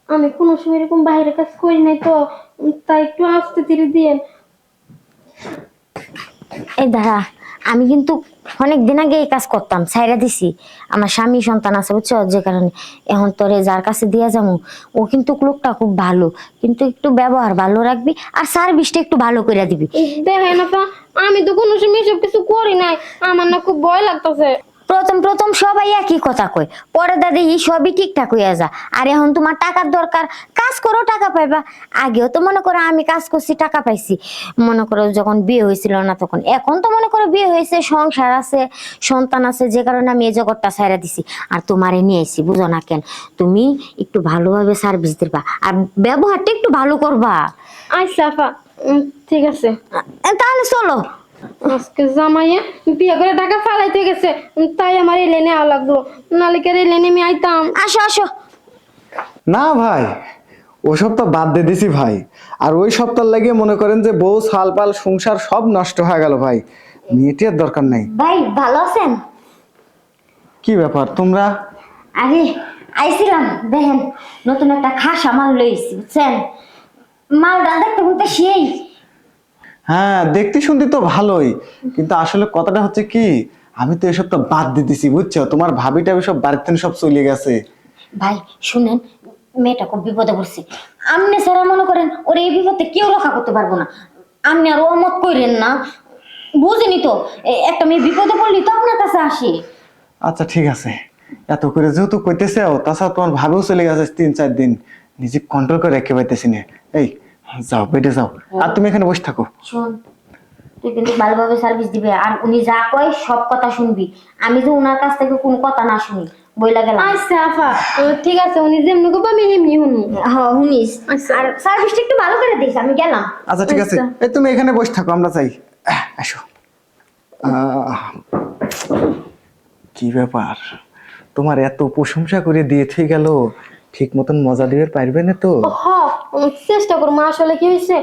আমি কোনো সময় এরকম বাইরে কাজ করি নাই তো, তাই একটু আস্তে ধীরে দিয়েন। এই দাঁড়া, আমি কিন্তু অনেক দিন আগে এই কাজ করতাম, ছাইরা দিছি। আমার স্বামী সন্তান আছে বুঝছো, যে কারণে এখন তোরে যার কাছে দিয়া যাবো, ও কিন্তু লোকটা খুব ভালো, কিন্তু একটু ব্যবহার ভালো রাখবি আর সার্ভিসটা একটু ভালো করে দিবি। দেখেন আপা, আমি তো কোনো সময় এসব কিছু করি নাই, আমার না খুব ভয় লাগতেছে। প্রথম প্রথম সবাই একই কথা কয়, পরে দাদি সবই ঠিকঠাক হইয়া যা। আর এখন তোমার টাকার দরকার, কাজ করো টাকা পাইবা। আগেও তো মনে করো আমি কাজ করছি টাকা পাইছি, মনে করো যখন বিয়ে হয়েছিল না তখন। এখন তো মনে করো বিয়ে হয়েছে, সংসার আছে, সন্তান আছে, যে কারণে আমি এই জগৎটা ছাইরা দিছি আর তোমারে নিয়ে আইছি। বুঝো না কেন? তুমি একটু ভালোভাবে সার্ভিস দিবা আর ব্যবহারটা একটু ভালো করবা। আচ্ছা আপা, ঠিক আছে। তাহলে চলো। আজকে জামাইয়ে বিয়ে করে টাকা ফালাইতে গেছে, তাই আমার এই লেনে আওয়া লাগলো, নাহলে কি আর এই লেনে আমি আইতাম? আসো আসো। না ভাই, ওসব তো বাদ দিয়ে দিছি ভাই। আর ওই সপ্তাহ লাগে মনে করেন যে বউ সালপাল সংসার সব নষ্ট হয়ে গেল ভাই। মেয়েটির দরকার নেই। ভাই ভালো আছেন? কি ব্যাপার তোমরা? আরে আইছিলাম, দেখেন নতুন একটা খাসা মাল লইছি বুঝছেন। মালটা দেখতে বলতে সেই। হ্যাঁ, দেখতে শুনতে তো ভালোই, কিন্তু আসলে কথাটা হচ্ছে কি, আমি তো এসব তো বাদ দিয়ে দিছি বুঝছো। তোমার ভাবিটা সব বাড়ির থেকে সব চলে গেছে। ভাই শুনেন, মেয়েটা খুব বিপদে পড়ছে। আমনে সারা মনে করেন ওর এই বিপদে কেউ রক্ষা করতে পারবো না। আপনি আর অমত কইরেন না, বুঝিনি তো, একটা মেয়ে বিপদে পড়লি তো আপনার কাছে আসে। আচ্ছা ঠিক আছে, এত করে যেহেতু কইতেছে, তাছাড়া তোমার ভাবেও চলে গেছে 3-4 দিন, নিজে কন্ট্রোল করে রেখে পাইতেছি না। এই যাও, বেডে যাও, আর তুমি এখানে বসে থাকো। শোন, তুই কিন্তু ভালোভাবে সার্ভিস দিবে আর উনি যা কয় সব কথা শুনবি। আমি যে উনার কাছ থেকে কোন কথা না শুনি, বইলা গেলাম। আচ্ছা আপা, ঠিক আছে, উনি যেমনি করবো আমি এমনি শুনবো। হ্যাঁ শুনিস, আচ্ছা। আর সার্ভিসটা একটু ভালো করে দিস, আমি গেলাম। আচ্ছা ঠিক আছে, এই তুমি এখানে বসে থাকো, আমরা যাই। আসো। কি ব্যাপার, তোমার এত প্রশংসা করে দিয়ে ঠিক গেল, ঠিক মতন মজা দিবে পারবে না তো? হ, চেষ্টা করবো। আসলে কি হয়েছে,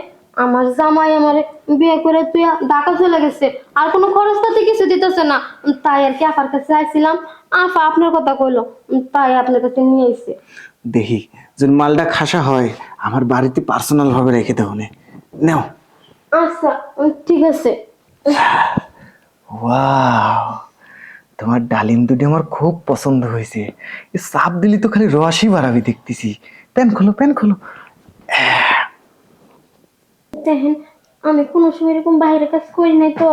আমার জামাই আমার বিয়ে করে তুই ঢাকা চলে গেছে, আর কোনো খরচ পাতি কিছু দিতেছে না, তাই আর কি আপার কাছে আইছিলাম। আপা আপনার কথা কইলো, তাই আপনার কাছে নিয়ে আইছে। দেখি যদি মালটা খাসা হয়, আমার বাড়িতে পার্সোনাল ভাবে রেখে দেবো নে। নাও। আচ্ছা, ঠিক আছে। ওয়াও, তোমার ডালিম দুটি আমার খুব পছন্দ হয়েছে। এই চাপ দিলি তো খালি রসই বাড়াবি দেখতেছি। প্যান খোলো, প্যান খোলো। দেখেন, আমি কোনো সময় এরকম বাইরে কাজ করি নাই তো,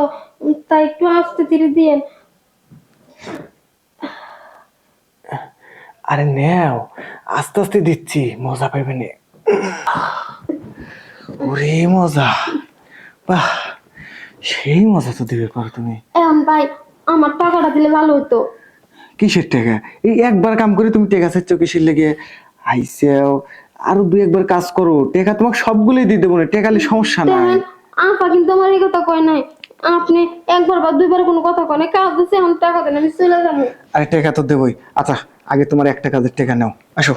তাই একটু আস্তে ধীরে দিয়েন। আরে নেও, আস্তে আস্তে দিচ্ছি, মজা পাইবে নে। ওরে মজা, বাহ, সেই মজা তো দিবে পারো তুমি। এখন ভাই, আমার টাকাটা দিলে ভালো হতো। কিসের টাকা? এই একবার কাম করে তুমি টাকা চাচ্ছ কিসের লেগে? আইসেও আরো 2-1 বার কাজ করো, টাকা তোমাকে সবগুলোই দিয়ে দেবো না, টাকালে সমস্যা নাই। দেখেন, আপা কিন্তু আমার এই কথা কয় নাই। আপনি একবার বা দুইবার কোনো কথা কয় নাই, কাজ দিচ্ছে, এখন টাকা দেন, আমি চলে যাবো। আরে টাকা তো দেবোই। আচ্ছা, আগে তোমার একটা কাজের টাকা নাও, আসো।